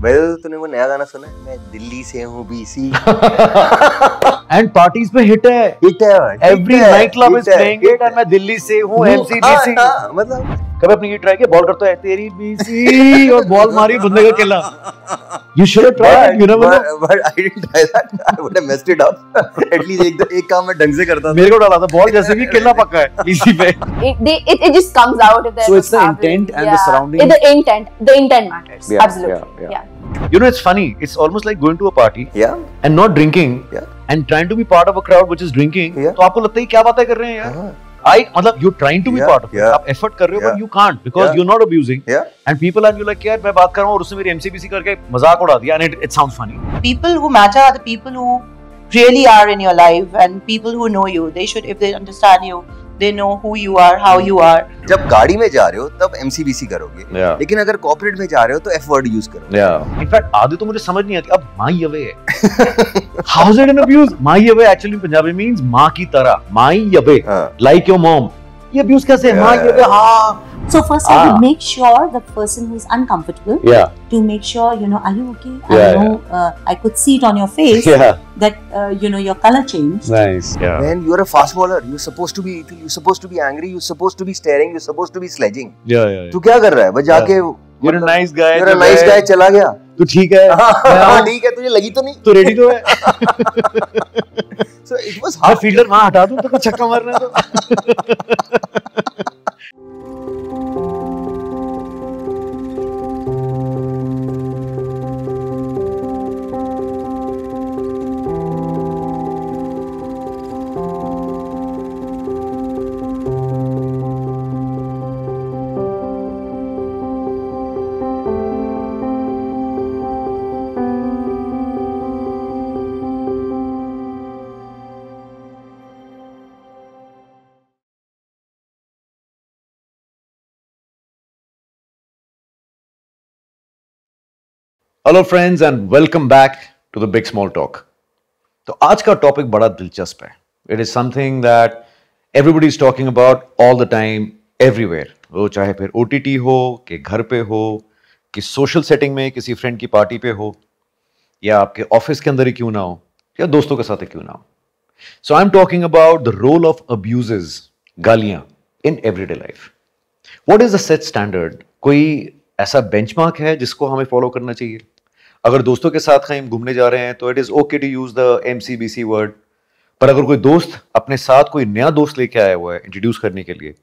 Well तूने वो नया गाना सुना है, मैं दिल्ली से हूँ बीसी एंड पार्टीज पे हिट है, every night club is playing it and मैं दिल्ली से हूँ एमसीबीसी। मतलब कभी अपनी ये ट्राई किया, बॉल करता है तेरी बीसी और बॉल मारी बंदे का किला। You should have tried it, you never know. But I didn't try that. I would have messed it up. At least एक काम मैं ढंग से करता था। मेरे को डाला था बॉल जैसे भी किला पक्का है इसी पे। It just comes out. So it's the intent and the surrounding. The intent matters. Yeah, absolutely. Yeah. You know, it's funny. It's almost like going to a party. Yeah. And not drinking. Yeah. And trying to be part of a crowd which is drinking. Yeah. तो आपको लगता है क्या बातें कर रहे हैं यार? मतलब you're trying to be part of it. आप effort कर रहे हो but you can't because you're not abusing. And people are like यार मैं बात कर रहा हूँ और उसने मेरी MCBC करके मजाक उड़ा दिया and it sounds funny. People who matter are the people who really are in your life and people who know you. They should, if they understand you, they know who you are, how you are. जब गाड़ी में जा रहे हो तब MCBC करोगे, लेकिन अगर कॉर्पोरेट में जा रहे हो तो F word यूज करो। In fact आधे तो मुझे समझ नहीं आती। अब माई अवे है। How is it an abuse? My away actually in Punjabi means माँ की तरह। माई अवे, like your mom. ये abuse कैसे है? माई अवे, हाँ। So first I would make sure the person who is uncomfortable to make sure, you know, are you okay? I know I could see it on your face that you know your color changed. Nice. When you are a fast bowler, you're supposed to be eating, you're supposed to be angry, you're supposed to be staring, you're supposed to be sledging. तू क्या कर रहा है? बस जाके You're a nice guy. You're a nice guy चला गया। तू ठीक है? हाँ ठीक है, तुझे लगी तो नहीं? तू रेडी तो है? So it was hard. Fielder वहाँ हटा दूँ तो कुछ छक्का मारना है तो। Hello friends and welcome back to the big small talk. तो आज का टॉपिक बड़ा दिलचस्प है। It is something that everybody is talking about all the time everywhere, वो चाहे फिर OTT हो कि घर पे हो कि सोशल सेटिंग में किसी फ्रेंड की पार्टी पे हो या आपके ऑफिस के अंदर ही क्यों ना हो या दोस्तों के साथ ही क्यों ना हो। So I am talking about the role of abuses, गालियां in everyday life. What is the set standard? कोई ऐसा बेंचमार्क है जिसको हमें फॉलो करना चाहिए? अगर दोस्तों के साथ कहीं घूमने जा रहे हैं तो it is okay to use the MCBC word, पर अगर कोई दोस्त अपने साथ कोई नया दोस्त लेके आया हुआ है इंट्रोड्यूस करने के लिए,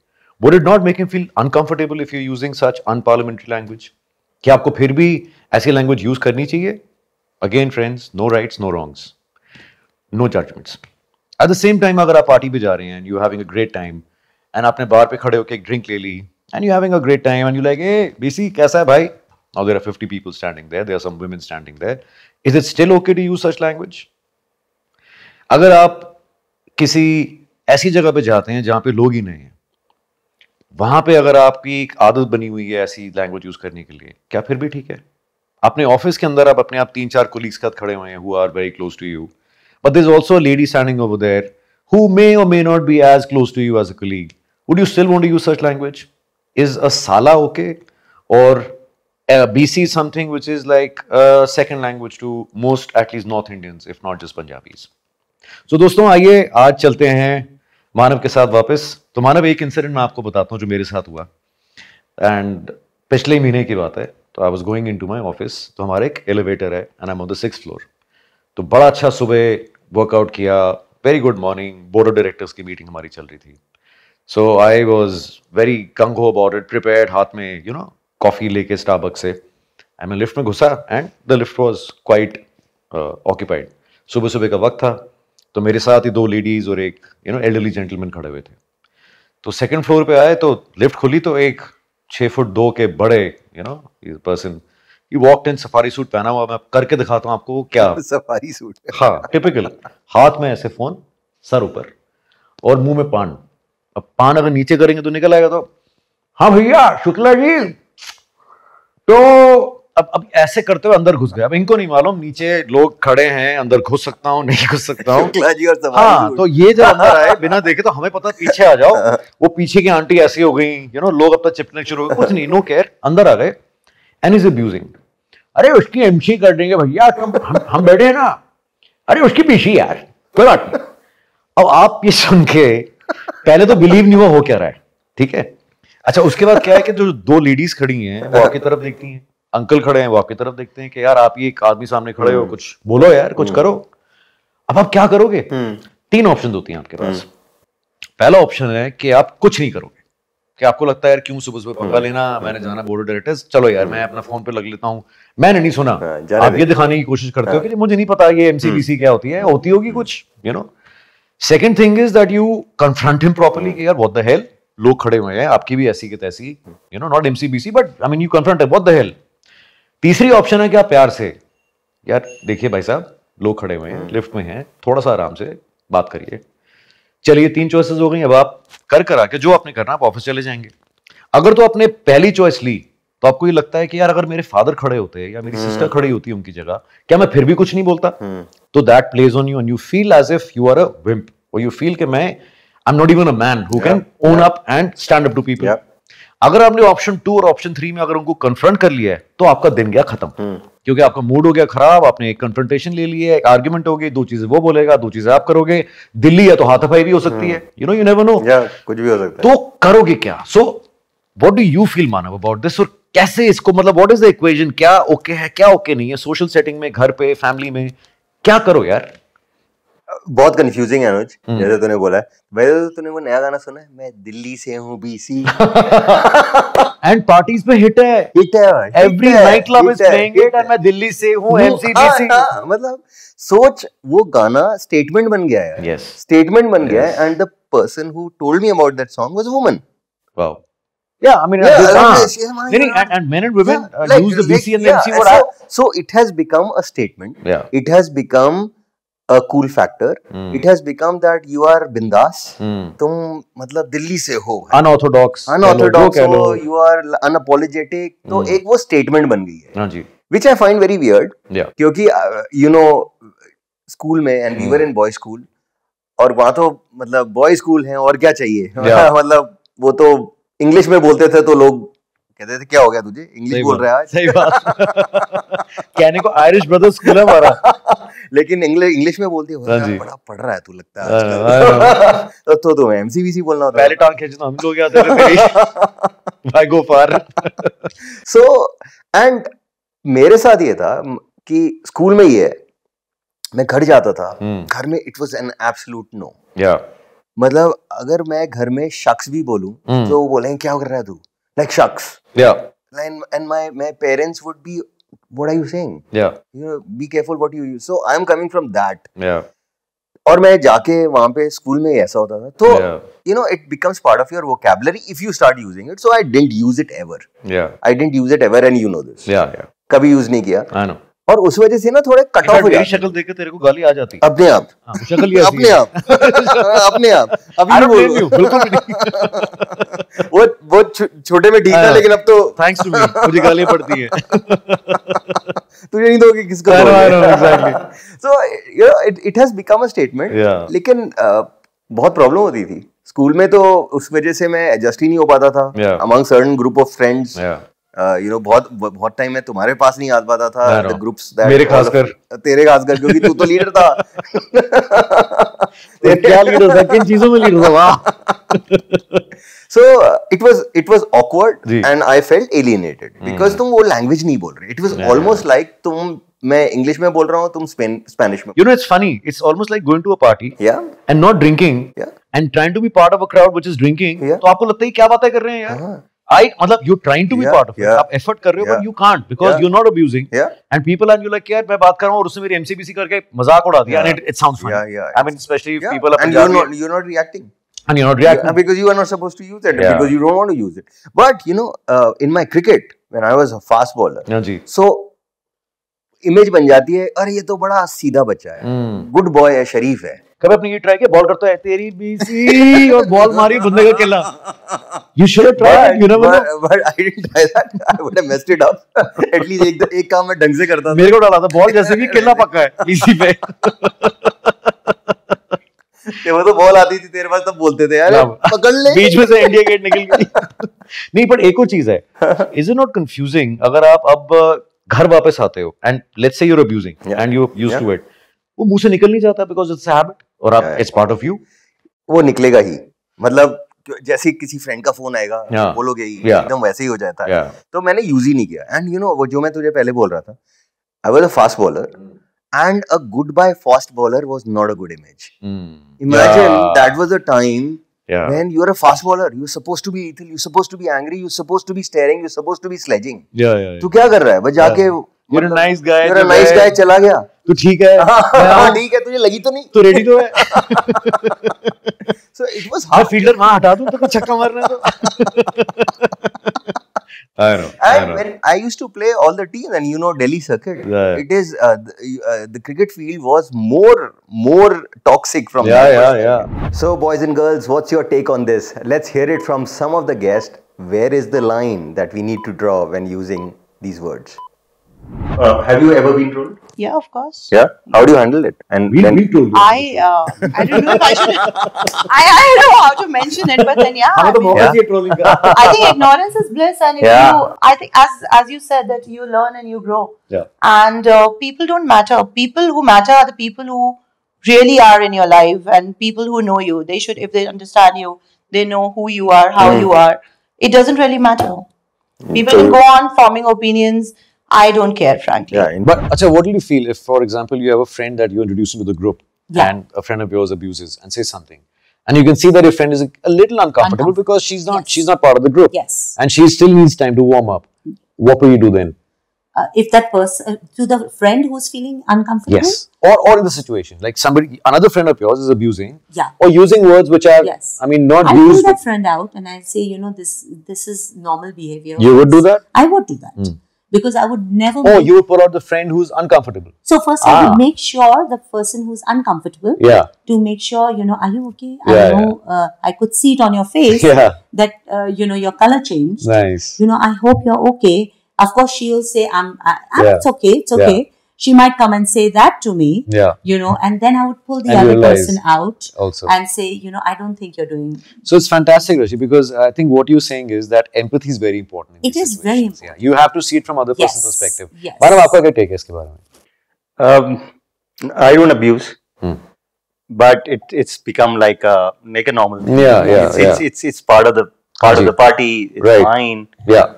would it not make him feel uncomfortable if you using such unparliamentary language? क्या आपको फिर भी ऐसी लैंग्वेज यूज करनी चाहिए? Again friends, no rights, no wrongs, no judgements. At the same time अगर आप पार्टी पे जा रहे हैं and you having a great time and आपने बार पे खड़े होकर एक ड्रिंक ले ली and you having a great time and you like, A BC कैसा है भाई? Now there are 50 people standing there. There are some women standing there. Is it still okay to use such language? अगर आप किसी ऐसी जगह पे जाते हैं जहां पे लोग ही नहीं हैं, वहां पे अगर आपकी एक आदत बनी हुई है ऐसी लैंग्वेज यूज करने के लिए, क्या फिर भी ठीक है? अपने ऑफिस के अंदर आप अपने आप 3-4 कोलीग्स के साथ खड़े हुए हैं who are very close to you, but there's also a lady standing over there who may or may not be as close to you as a colleague. Would you still want to use such language? Is a sala okay? Or BC is something which is like a second language to most, at least North Indians, if not just Punjabis. So दोस्तों आइए आज चलते हैं मानव के साथ वापस। तो मानव, एक इंसिडेंट मैं आपको बताता हूँ जो मेरे साथ हुआ, एंड पिछले महीने की बात है। तो I was going into my office, तो हमारा एक एलिवेटर है and I am on the 6th floor. तो बड़ा अच्छा सुबह वर्कआउट किया, very good morning, board of directors की मीटिंग हमारी चल रही थी। सो आई वॉज वेरी गंग हो अबाउट इट, प्रिपेयर्ड, हाथ में यू नो कॉफी लेके स्टारबक्स से। मैं लिफ्ट में घुसा and the lift was quite occupied. सुबह सुबह का वक्त था, तो मेरे साथ ही 2 लेडीज और एक एल्डरली जेंटलमैन खड़े हुए थे। तो 2nd फ्लोर पे आए तो लिफ्ट खुली तो एक 6 फुट 2 के बड़े person, he walked in, safari suit पहना हुआ। मैं करके दिखाता हूँ आपको क्या सफारी सूट, हाँ टिपिकल, हाथ में ऐसे फोन, सर ऊपर और मुंह में पान। अब पान अगर नीचे करेंगे तो निकल आएगा। तो हाँ भैया शुक्ला जी, तो अब ऐसे करते हुए अंदर घुस गया। अब इनको नहीं मालूम नीचे लोग खड़े हैं, अंदर घुस सकता हूँ नहीं घुस सकता हूँ। हाँ, तो ये जब अंदर आए बिना देखे, तो हमें पता पीछे आ जाओ, वो पीछे की आंटी ऐसी हो गई, लोग अब तक चिपने शुरू हो गए, कुछ नहीं, नो केयर, अंदर आ गए एंड इज अब्यूजिंग। अरे उसकी एमसी कर देंगे भैया, तुम हम बैठे हैं ना, अरे उसकी पीसी यार, कोई बात नहीं। अब आप ये सुन के पहले तो बिलीव नहीं हुआ हो क्या रहा है, ठीक है। अच्छा, उसके बाद क्या है कि जो दो लेडीज खड़ी हैं वो आपकी तरफ देखती हैं, अंकल खड़े हैं वो आपकी तरफ देखते हैं कि यार आप ये एक आदमी सामने खड़े हो, कुछ बोलो यार, कुछ करो। अब आप क्या करोगे? 3 ऑप्शन होती हैं आपके पास। पहला ऑप्शन है कि आप कुछ नहीं करोगे, कि आपको लगता है यार क्यों सुबह सुबह पंगा लेना, मैंने जाना बोर्ड ऑफ डायरेक्टर्स, चलो यार मैं अपना फोन पे लग लेता हूँ, मैंने नहीं सुना। आप ये दिखाने की कोशिश करते हो कि मुझे नहीं पता ये एमसीबीसी क्या होती है, होती होगी कुछ, you know. Second thing is that you confront him properly कि यार व्हाट द हेल, लोग खड़े हुए हैं, आपकी भी ऐसी की तैसी, you know, not MCBC but I mean you confront what the hell. तीसरी ऑप्शन है कि आप प्यार से, यार देखिए भाई साहब लोग खड़े हुए हैं, लिफ्ट में हैं, थोड़ा सा आराम से बात करिए। चलिए 3 चॉइसेस हो गई। अब आप कर आके जो आपने करना आप ऑफिस चले जाएंगे। अगर तो आपने पहली चॉइस ली तो आपको ये लगता है कि यार अगर मेरे फादर खड़े होते या मेरी सिस्टर खड़ी होती उनकी जगह, क्या मैं फिर भी कुछ नहीं बोलता? तो that plays on you and you feel as if you are a wimp, और यू फील कि मैं I am not even a man who can own up and stand up to people. अगर आपने ऑप्शन 2 और option 3 में अगर उनको confront कर लिया है तो आपका दिन गया खत्म, क्योंकि आपका मूड हो गया खराब, आपने एक कन्फ्रंटेशन ले ली है, एक आर्ग्यूमेंट हो गई, 2 चीजें वो बोलेगा, 2 चीजें आप करोगे, दिल्ली है तो हाथापाई भी हो सकती है, you know, you never know, कुछ भी हो सकता है। तो करोगे क्या? So what do you feel Manav about this, और कैसे इसको, मतलब व्हाट इज द इक्वेशन, क्या ओके है क्या ओके नहीं है, सोशल सेटिंग में, घर पे, फैमिली में, क्या करो यार? बहुत कंफ्यूजिंग है अनुज, जैसे तूने बोला है। वैसे तो तूने वो नया गाना सुना है, मैं दिल्ली से हूँ बीसी, एंड पार्टीज पे हिट है, every night club is playing it, and मैं दिल्ली से हूँ एमसीबीसी। मतलब सोच, वो गाना स्टेटमेंट बन गया है, यस, स्टेटमेंट बन गया है, and the person who told me about that song was a woman. Wow, yeah, I mean, and men and women use the BC and the MC word. So it has become a statement. Yeah. It has become a cool factor. It has become that you are bindas. तुम मतलब दिल्ली से हो, unorthodox हो, you are unapologetic. तो एक वो statement बन गई है, हाँ जी, which I find very weird. Yeah. क्योंकि you know स्कूल में, and we were in boys school, और वहाँ तो मतलब boys school है और क्या चाहिए, मतलब वो तो इंग्लिश में बोलते थे तो लोग कहते थे क्या हो गया तुझे, इंग्लिश बोल रहा है आज। सही बात। कहने को आयरिश ब्रदर्स स्कूल है हमारा, लेकिन इंग्लिश में बोलती है, बड़ा पढ़ रहा है तू लगता है, तो तुम्हें एमसीबीसी बोलना होता है। पहले टांग खींचना हम लोग याद है तेरी, भाई गो फार। सो एंड मेरे साथ ये था कि स्कूल में ये है, मैं घर जाता था, घर में it was an absolute no. मतलब अगर मैं घर में शख्स भी बोलूं तो वो बोलेंगे क्या कर रहा है तू, लाइक शख्स, and my parents would be, what are you saying, you know, be careful what you use, so I am coming from that. और मैं जाके वहां पे स्कूल में ऐसा होता था, तो you know it becomes part of your vocabulary if you start using it. So I didn't use it ever. I didn't use it ever, and you know this. कभी यूज नहीं किया। I know. और उस वजह से ना थोड़े cut off हो जाते। शक्ल देख के तेरे को गाली आ जाती अपने आप, शक्ल ही अपने आप अपने आप, अभी नहीं बोल रहा हूं, बिल्कुल नहीं। वो छोटे में ठीक था, लेकिन अब तो थैंक्स टू मी मुझे गाली पड़ती है। तुझे नहीं दोगे किसको? So you know it has become a statement. लेकिन बहुत प्रॉब्लम होती थी स्कूल में, तो उस वजह से मैं एडजस्ट ही नहीं हो पाता था among certain group of friends. You know बहुत टाइम में तुम्हारे पास नहीं आ पाता था द ग्रुप्स दैट, मेरे खासकर, तेरे खासकर, क्योंकि तू तो लीडर था। क्या लीडर था, किन चीजों में लीडर था? वाह। So it was awkward and I felt alienated because तुम वो लैंग्वेज नहीं बोल रहे। It was almost like मैं इंग्लिश में बोल रहा हूँ, तुम स्पेनिश में। You know, it's funny. It's almost like going to a party and not drinking and trying to be part of a crowd which is drinking. तो आपको लगता है क्या बातें कर रहे हैं यार? मतलब you're trying to be part of it. आप effort कर रहे हो, but you can't because you're not abusing. And people and you like यार मैं बात कर रहा हूँ और उसने मेरी MCBC करके मजाक उड़ा दिया, and it sounds funny. I mean, especially if people are and you're not reacting. And you're not reacting because you are not supposed to use it because you don't want to use it. But you know, in my cricket when I was a fast bowler, so image बन जाती है, अरे ये तो बड़ा सीधा बच्चा है, गुड बॉय है, शरीफ है। कभी अपनी ये ट्राई किया, बॉल करता है तेरी बीसी और बॉल मारी बंदे का किला। You should have tried it, you never know. But I didn't try that. I would have messed it up. At least एक काम मैं ढंग से करता था। मेरे को डाला था बॉल जैसे भी किला पक्का है बीसी पे। वो तो बॉल आती थी तेरे पास तब बोलते थे यार पकड़ ले, बीच में से इंडिया गेट निकल गई। नहीं, पर एक और चीज है, इज इट नॉट कंफ्यूजिंग अगर आप अब घर वापस आते हो and let's say you're abusing and you're used to it, वो मुंह से निकल नहीं जाता because it's a habit और आप it's part of you. वो निकलेगा ही, मतलब जैसे किसी फ्रेंड का फोन आएगा बोलोगे ही, एकदम वैसे ही हो जाता है. तो मैंने यूज ही नहीं किया. एंड यू नो वो जो मैं तुझे पहले बोल रहा था, I was a fast bowler and a goodbye fast bowler was not a good image. Imagine that was a time when you're a fast bowler, you're supposed to be lethal, you're supposed to be angry, you're supposed to be staring, you're supposed to be sledging. तू क्या कर रहा है बस जाके you're a nice guy, you're a nice guy, चला गया, तू ठीक है, हाँ ठीक है, तुझे लगी तो नहीं, तू रेडी तो है. So it was hard. Fielder वहाँ हटा दूँ तो छक्का मारना है तो. I know. When I used to play all the teams, and you know Delhi circuit, it is the cricket field was more toxic from that perspective. So boys and girls, what's your take on this? Let's hear it from some of the guests. Where is the line that we need to draw when using these words? Have you ever been trolled? Yeah, of course. Yeah. How do you handle it? And we told you. I don't know if I should. I don't know how to mention it, but then yeah. I think ignorance is bliss, and if you, I think as you said that you learn and you grow. Yeah. And people don't matter. People who matter are the people who really are in your life, and people who know you. They should, if they understand you, they know who you are, how you are. It doesn't really matter. People can go on forming opinions. I don't care, frankly. Yeah, but Acha, what do you feel if, for example, you have a friend that you introduce into the group and a friend of yours abuses and says something, and you can see that your friend is a little uncomfortable because she's not part of the group. Yes. And she still needs time to warm up. What will you do then? If that person, to the friend who's feeling uncomfortable? Yes. Or in the situation, like another friend of yours is abusing. Yeah. Or using words which are, I mean, not I'll used. pull that friend out and I'll say, you know, this is normal behavior. You would do that? I would do that. Because I would never... Oh, you would pull out the friend who's uncomfortable. So first I would make sure the person who's uncomfortable, to make sure, you know, are you okay? I know, I could see it on your face that, you know, your color changed. Nice. You know, I hope you're okay. Of course, she'll say, it's okay, it's okay. Yeah. She might come and say that to me, you know, and then I would pull the other person out also and say, you know, I don't think you're doing... So it's fantastic, Rashi, because I think what you're saying is that empathy is very important. It is very important. Yeah. You have to see it from other person's perspective. Yes. Madam, aapka kya take hai iske bare mein? I don't abuse, but it's become like a normal thing. It's part of the party. It's fine. Yeah.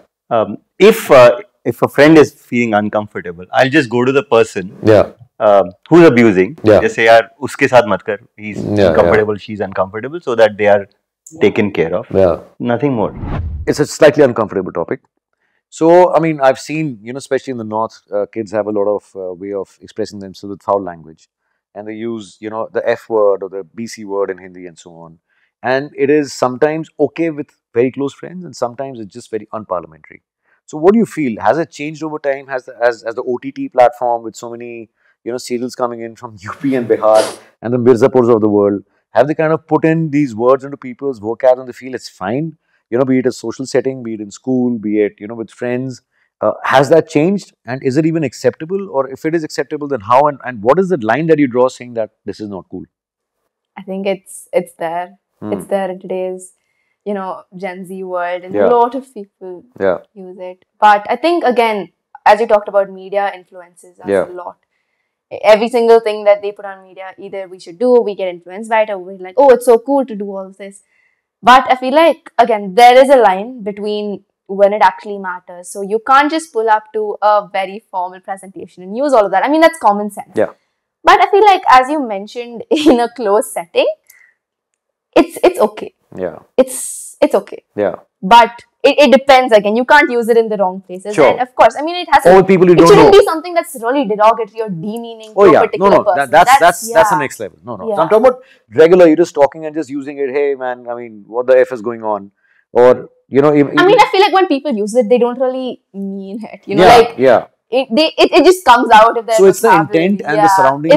If a friend is feeling uncomfortable, I'll just go to the person who's abusing. Just say, yaar, uske saath mat kar. He's uncomfortable, she's uncomfortable, so that they are taken care of. Nothing more. It's a slightly uncomfortable topic. So, I mean, I've seen, you know, especially in the north, kids have a lot of way of expressing themselves with foul language. And they use, you know, the F word or the BC word in Hindi and so on. And it is sometimes okay with very close friends and sometimes it's just very unparliamentary. So what do you feel? Has it changed over time? Has the OTT platform with so many, you know, serials coming in from UP and Bihar and the Mirzapurs of the world, have they kind of put in these words into people's vocab and they feel it's fine? You know, be it a social setting, be it in school, be it, you know, with friends. Has that changed? And is it even acceptable? Or if it is acceptable, then how and what is the line that you draw saying that this is not cool? I think it's there. It's there in today's, you know, Gen Z world, and a lot of people use it. But I think, again, as you talked about, media influences us a lot. Every single thing that they put on media, either we should do, we get influenced by it, or we're like, oh, it's so cool to do all of this. But I feel like, again, there is a line between when it actually matters. So you can't just pull up to a very formal presentation and use all of that. I mean, that's common sense. Yeah. But I feel like, as you mentioned, in a closed setting, it's okay. Yeah. It's okay. Yeah. But it depends again. You can't use it in the wrong places. Sure. And of course, I mean, it has all people you don't know. It shouldn't be something that's really derogatory or demeaning to a particular person. That's the next level. No. So I'm talking about regular, you're just talking and just using it. Hey man, I mean, what the F is going on? Or, you know, even, I mean, I feel like when people use it, they don't really mean it. You know, it just comes out if there's so it's the intent and the surroundings.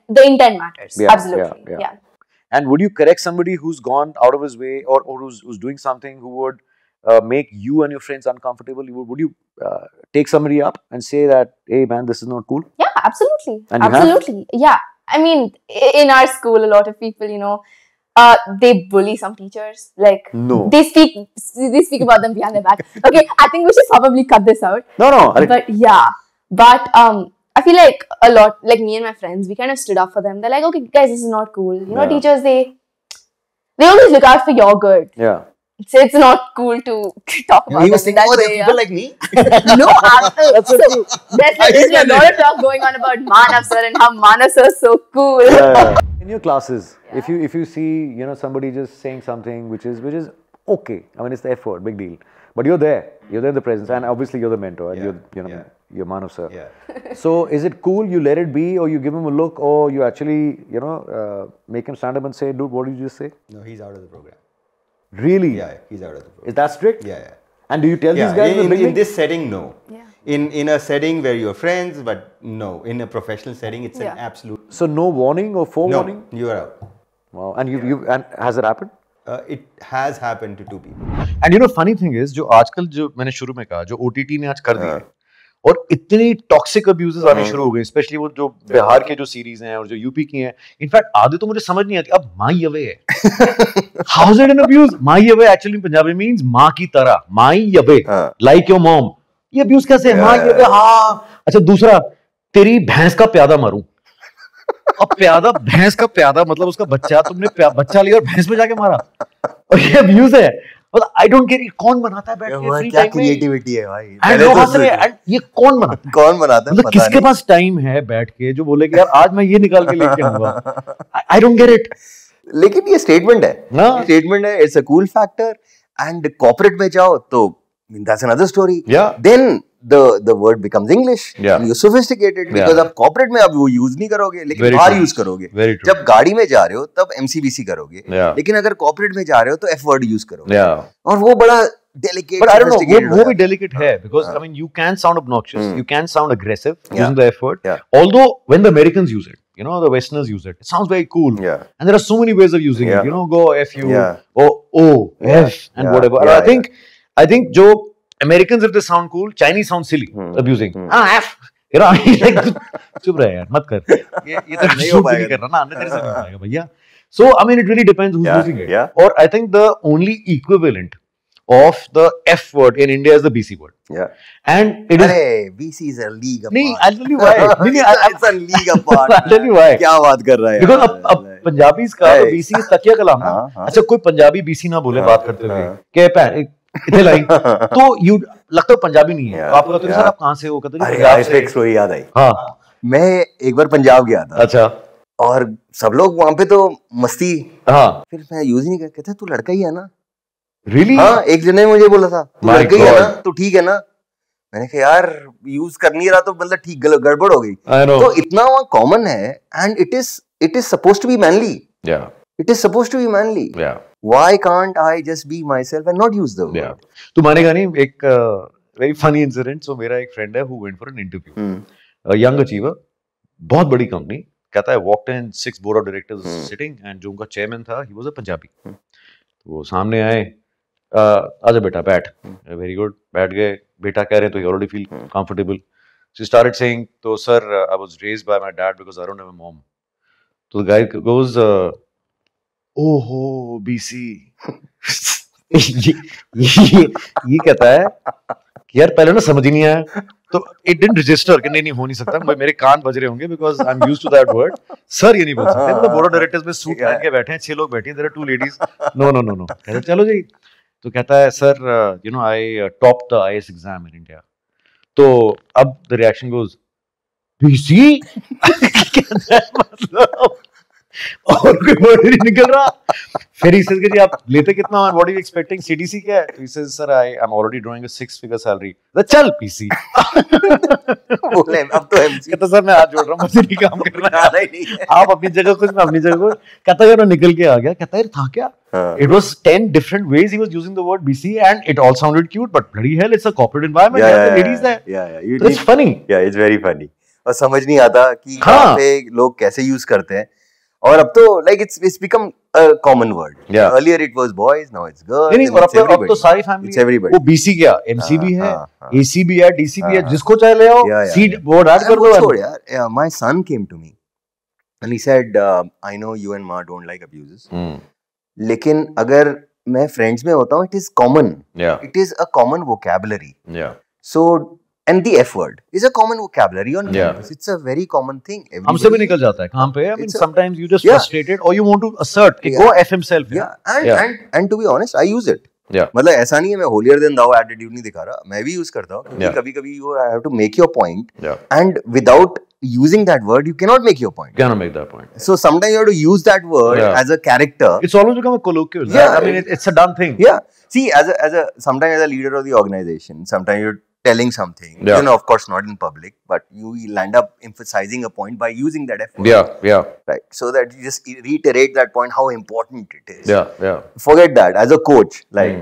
The intent matters. Absolutely. Yeah. And would you correct somebody who's gone out of his way or who's doing something who would make you and your friends uncomfortable? Would you take somebody up and say that, hey man, this is not cool? Yeah, absolutely. And absolutely. Yeah. I mean, in our school, a lot of people, you know, They bully some teachers. Like, no, they speak about them behind their back. Okay, I think we should probably cut this out. No. But yeah, but I feel like a lot, like me and my friends, we kind of stood up for them. They're like, okay, guys, this is not cool. You know, teachers, they always look out for your good. Yeah. So it's not cool to talk about he was them thinking, that way. People like me. No, so there's a lot of talk going on about Manav sir and how Manav sir is so cool. In your classes, if you see, you know, somebody just saying something which is okay, I mean, it's the effort, big deal, but you're there in the presence, and obviously you're the mentor, and you're Manav sir. So is it cool you let it be, or you give him a look, or you actually, you know, make him stand up and say, dude, what did you just say? No, he's out of the program. Really? Yeah, he's out of the program. Is that strict? Yeah. And do you tell these guys in this setting, no. Yeah. In a setting where you're friends, but no, in a professional setting, it's an absolute. So no warning or forewarning? No, you are out. Wow. And has it happened? It has happened to 2 people. And you know, funny thing is, जो आजकल जो मैंने शुरू में कहा, जो OTT ने आज कर दिया है, और इतनी टॉक्सिक अब्यूजेस आने शुरू हो गए, स्पेशली वो जो बिहार के जो सीरीज हैं और जो यूपी की हैं. इनफैक्ट आधे तो मुझे समझ नहीं आती. अब माई अवे है. How is it an abuse? My away actually Punjabi means माँ की तरह. माई अवे, लाइक योर मॉम. ये अब्यूज कैसे है? माई अवे. हाँ, अच्छा, दूसरा, तेरी भैंस का प्यादा मारूं. अब प्यादा, भैंस का प्यादा मतलब उसका बच्चा, तुमने बच्चा लिया और भैंस पे जाके मारा, और ये अब्यूज है. मतलब I don't get it. कौन बनाता है बैठ के फ्री टाइम में? क्या क्रिएटिविटी है भाई. एंड ये कौन बनाता है? कौन बनाता है? मतलब किसके पास टाइम है बैठ के जो बोले कि यार आज मैं ये निकाल के लेके आऊंगा? I don't get it. लेकिन ये स्टेटमेंट है. स्टेटमेंट है. It's a cool factor. And corporate में जाओ तो that's another story. Then the word becomes English. And you're sophisticated because आप कॉर्पोरेट में अब वो यूज नहीं करोगे, लेकिन बाहर यूज करोगे. जब गाड़ी में जा रहे हो तब MCBC करोगे, लेकिन अगर कॉर्पोरेट में जा रहे हो तो F word यूज करोगे. और वो बड़ा delicate. But I don't know, वो भी delicate है, because I mean you can sound obnoxious, you can sound aggressive using the F word. Although when the Americans use it, you know, the Westerners use it, it sounds very cool. And there are so many ways of using it. You know, go F you, or O, F, and whatever. I think जो Americans, if they sound cool, Chinese sound silly, abusing. F, you know, like, चुप रहे यार, मत कर. ये तो नहीं हो पाएगा ना, अन्य तेरे से नहीं हो पाएगा भैया. So I mean, it really depends who's using it. Or I think the only equivalent of the F word in India is the BC word. And it is. BC is a league apart. नहीं, I'll tell you why. It's a league apart. I'll tell you why. क्या बात कर रहा है? Because अब Punjabis का BC is तकिया कलाम ना. अच्छा, कोई पंजाबी BC ना बोले बात करते हुए, क्या इतने लाइन तो यू लगता है पंजाबी नहीं है. आप कहते हो सर आप कहाँ से हो? कहते हैं पंजाब से. एक स्टोरी याद आई. हाँ, मैं एक बार पंजाब गया था. अच्छा. और सब लोग वहाँ पे तो मस्ती. हाँ. फिर मैं यूज ही नहीं करता. कहते तू लड़का ही है ना? Really? हाँ, एक जने मुझे बोला था तू लड़का ही है ना, तो ठीक है ना. मैंने कहा यार यूज कर नहीं रहा तो मतलब ठीक गड़बड़ हो गई. तो इतना वहाँ कॉमन है. And it is supposed to be manly. It is supposed to be manly. Why can't I just be myself and not use the word? तू मानेगा नहीं, एक very funny incident. So मेरा एक friend है who went for an interview. A young achiever, बहुत बड़ी company. कहता है walked in 6 board of directors sitting, and जो उनका chairman था, he was a Punjabi. तो वो सामने आए, आजा बेटा बैठ. Very good. बैठ गए. बेटा कह रहे हैं तो you already feel comfortable. She started saying, तो sir, I was raised by my dad because I don't have a mom. तो the guy goes, ओहो BC. ये कहता है कि यार पहले ना समझ ही नहीं आया, तो इट डिडंट रजिस्टर कि नहीं हो नहीं सकता, मेरे कान बज रहे होंगे because I am used to that word. Sir ये नहीं बोल सकते. मतलब बोर्ड ऑफ डायरेक्टर्स में सूट पहन के बैठे हैं, 6 लोग बैठे हैं, देयर आर 2 लेडीज. नो. कहते चलो जी. तो कहता है sir you know I top the IAS exam in India. तो अब द रिएक्शन गोज BC. मतलब और कोई वर्ड नहीं निकल रहा. फिर he says कि जी आप लेते कितना, what are you expecting, CDC क्या है? तो he says sir I'm already drawing a 6-figure salary. तो चल PC. बोले अब तो MC. कहता सर मैं हाथ जोड़ रहा हूँ, मुझे नहीं काम करना है. आप अपनी जगह कुछ, मैं अपनी जगह कुछ. कहता यार निकल के आ गया. कहता यार था क्या? It was 10 different ways he was using the word BC, and it all sounded cute, but bloody hell, it's a corporate environment. Yeah, the ladies there. Yeah. It's funny. Yeah, it's very funny. और समझ नहीं आता कि यहाँ पे लोग कैसे use करते हैं. और अब तो like it's become a common word. Earlier it was boys, now it's girls. नहीं, और अब तो सारी फैमिली. It's everybody. वो BC क्या, MC भी है, AC भी है, DC भी है, जिसको चाहे ले आओ. सीट बोर्ड ऐड कर दो यार. My son came to me and he said, I know you and Ma don't like abuses, लेकिन अगर मैं फ्रेंड्स में होता हूँ, it is common. It is a common vocabulary. So and the F word is a common vocabulary on campus. It's a very common thing. हमसे भी निकल जाता है कहाँ पे? I mean, sometimes you just frustrated or you want to assert. Go F himself. And to be honest, I use it. मतलब ऐसा नहीं है मैं holier than thou attitude नहीं दिखा रहा, मैं भी use करता हूँ क्योंकि कभी-कभी you have to make your point, and without using that word you cannot make your point. Cannot make that point. So sometimes you have to use that word as a character. It's always become a colloquial. I mean, it's a done thing. See, sometimes as a leader of the organization, sometimes you're telling something, you know, of course not in public, but you land up emphasizing a point by using that F word. Right. So that you just reiterate that point, how important it is. Forget that. As a coach, like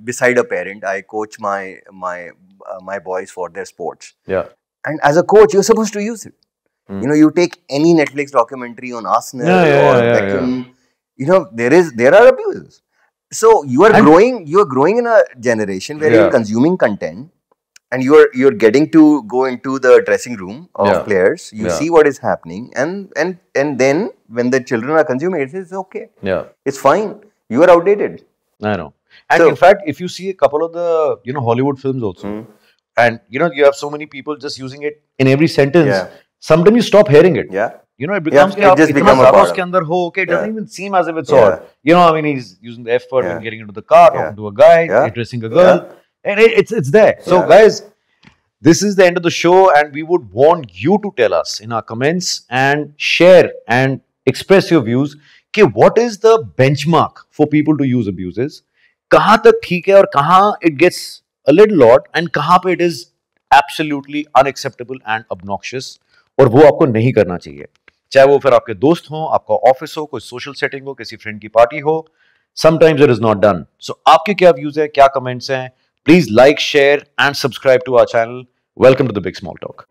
beside a parent, I coach my boys for their sports. And as a coach, you're supposed to use it. You know, you take any Netflix documentary on Arsenal or Beckham, you know, there are abuses. So you are growing in a generation where you're consuming content, and you're getting to go into the dressing room of players. You see what is happening, and then when the children are consuming it, it's okay. It's fine. You are outdated. I know. And so, in fact, if you see a couple of the Hollywood films also, and you have so many people just using it in every sentence. Sometimes you stop hearing it. You know, it becomes it just becomes a part of it doesn't even seem as if it's odd. You know, I mean, he's using the F word when getting into the car, talking to a guy, addressing a girl, and it's there. So, guys, this is the end of the show, and we would want you to tell us in our comments and share and express your views. Okay, what is the benchmark for people to use abuses? Kahan tak theek hai aur kahan it gets a little odd, and kahan pe it is absolutely unacceptable and obnoxious, और वो आपको नहीं करना चाहिए, चाहे वो फिर आपके दोस्त हो, आपका ऑफिस हो, कोई सोशल सेटिंग हो, किसी फ्रेंड की पार्टी हो. Sometimes it is not done. So आपके क्या व्यूज है, क्या कमेंट्स हैं? Please like, share and subscribe to our channel. Welcome to the big small talk.